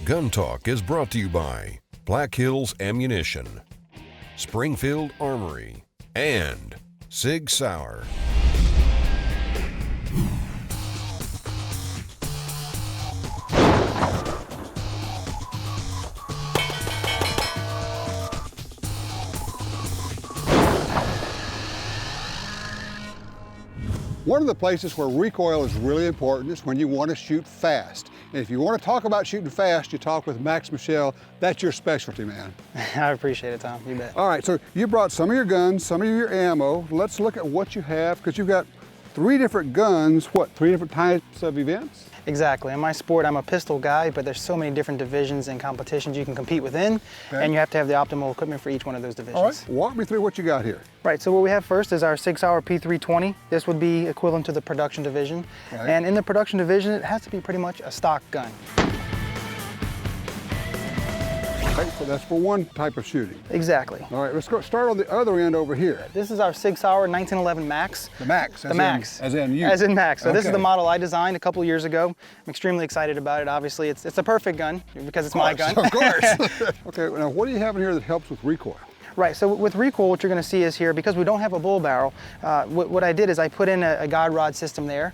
Gun Talk is brought to you by Black Hills Ammunition, Springfield Armory, and Sig Sauer. One of the places where recoil is really important is when you want to shoot fast. And if you want to talk about shooting fast, you talk with Michel. That's your specialty, man. I appreciate it, Tom. You bet. All right, so you brought some of your guns, some of your ammo. Let's look at what you have, because you've got 3 different guns, what, 3 different types of events? Exactly. In my sport, I'm a pistol guy, but there's so many different divisions and competitions you can compete within, and you have to have the optimal equipment for each one of those divisions. All right, walk me through what you got here. Right, so what we have first is our Sig Sauer P320. This would be equivalent to the production division. Right. And in the production division, it has to be pretty much a stock gun. Okay, so that's for one type of shooting. Exactly. All right, let's go start on the other end over here. This is our Sig Sauer 1911 Max. The Max. The Max. As in you. As in Max. So okay. This is the model I designed a couple years ago. I'm extremely excited about it. Obviously, it's the perfect gun because it's my gun. Of course. Okay, now what do you have in here that helps with recoil? Right, so with recoil, what you're going to see is here, because we don't have a bull barrel, what I did is I put in a guide rod system there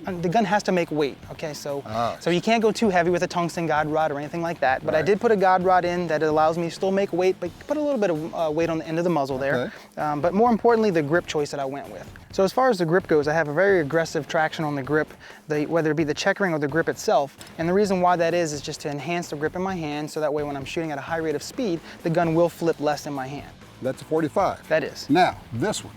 the gun has to make weight, okay? So you can't go too heavy with a tungsten guide rod or anything like that, but I did put a guide rod in that allows me to still make weight, but put a little bit of weight on the end of the muzzle there. Okay. But more importantly, the grip choice that I went with. So as far as the grip goes, I have a very aggressive traction on the grip, whether it be the checkering or the grip itself. And the reason why that is just to enhance the grip in my hand, so that way when I'm shooting at a high rate of speed, the gun will flip less in my hand. That's a 45. That is. Now, this one.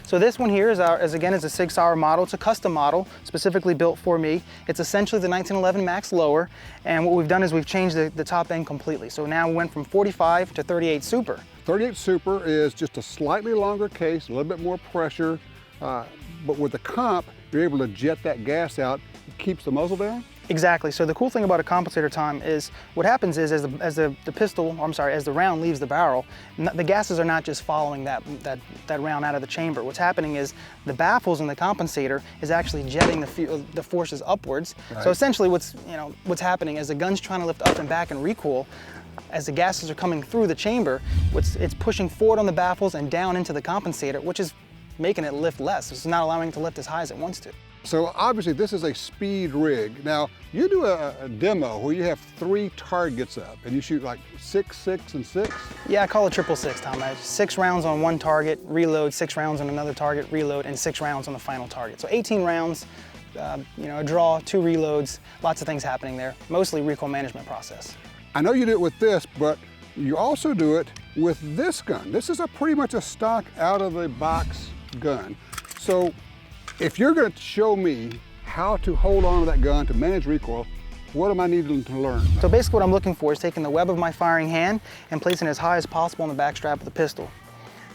So this one here is again a Sig Sauer model. It's a custom model, specifically built for me. It's essentially the 1911 Max lower, and what we've done is we've changed the top end completely. So now we went from 45 to 38 Super. 38 Super is just a slightly longer case, a little bit more pressure, but with the comp, you're able to jet that gas out. It keeps the muzzle down? Exactly. So the cool thing about a compensator, Tom, is what happens is as the round leaves the barrel, the gases are not just following that round out of the chamber. What's happening is the baffles in the compensator is actually jetting the forces upwards. Right. So essentially what's happening is the gun's trying to lift up and back and recoil. As the gases are coming through the chamber, it's pushing forward on the baffles and down into the compensator, which is making it lift less. It's not allowing it to lift as high as it wants to. So obviously this is a speed rig. Now you do a demo where you have 3 targets up and you shoot like 6, 6, and 6? Yeah, I call it 666, Tom. I have 6 rounds on one target, reload, 6 rounds on another target, reload, and 6 rounds on the final target. So 18 rounds, a draw, 2 reloads, lots of things happening there. Mostly recoil management process. I know you do it with this, but you also do it with this gun. This is pretty much a stock out of the box gun. So if you're going to show me how to hold on to that gun to manage recoil, what am I needing to learn? So basically what I'm looking for is taking the web of my firing hand and placing it as high as possible on the back strap of the pistol.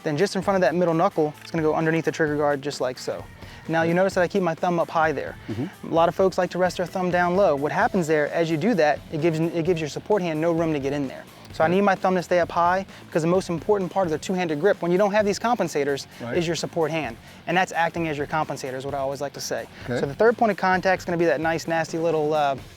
Then just in front of that middle knuckle, it's going to go underneath the trigger guard just like so. Now you notice that I keep my thumb up high there. A lot of folks like to rest their thumb down low. What happens there, as you do that, it gives your support hand no room to get in there. So I need my thumb to stay up high, because the most important part of the two-handed grip, when you don't have these compensators, is your support hand. And that's acting as your compensator, is what I always like to say. Okay. So the third point of contact is going to be that nice, nasty little...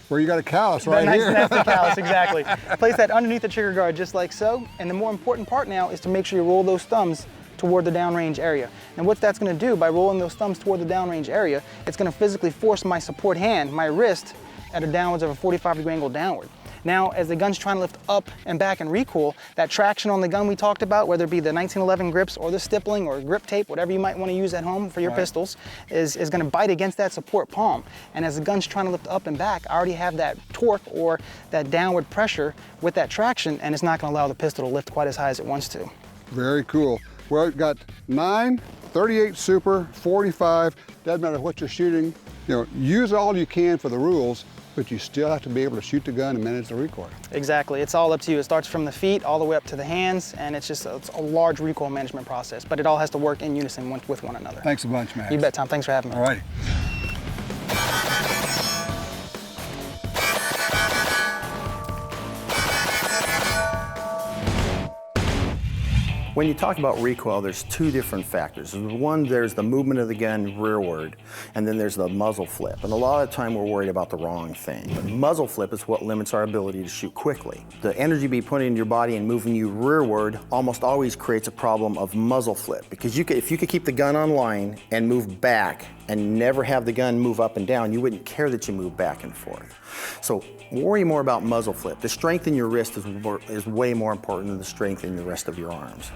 where you got a callus right here. That nice, nasty callus, exactly. Place that underneath the trigger guard just like so. And the more important part now is to make sure you roll those thumbs toward the downrange area. And what that's going to do by rolling those thumbs toward the downrange area, it's going to physically force my support hand, my wrist, at a downwards of a 45-degree angle downward. Now, as the gun's trying to lift up and back and recoil, that traction on the gun we talked about, whether it be the 1911 grips or the stippling or grip tape, whatever you might want to use at home for your pistols, is going to bite against that support palm. And as the gun's trying to lift up and back, I already have that torque or that downward pressure with that traction, and it's not going to allow the pistol to lift quite as high as it wants to. Very cool. Well, you've got 9, 38 Super, 45, doesn't matter what you're shooting. Use all you can for the rules, but you still have to be able to shoot the gun and manage the recoil. Exactly, it's all up to you. It starts from the feet all the way up to the hands, and it's a large recoil management process, but it all has to work in unison with one another. Thanks a bunch, Max. You bet, Tom. Thanks for having me. All righty. When you talk about recoil, there's two different factors. One, there's the movement of the gun rearward, and then there's the muzzle flip. And a lot of the time we're worried about the wrong thing. But muzzle flip is what limits our ability to shoot quickly. The energy being put into your body and moving you rearward almost always creates a problem of muzzle flip. Because if you could keep the gun on line and move back and never have the gun move up and down, you wouldn't care that you move back and forth. So worry more about muzzle flip. The strength in your wrist is way more important than the strength in the rest of your arms.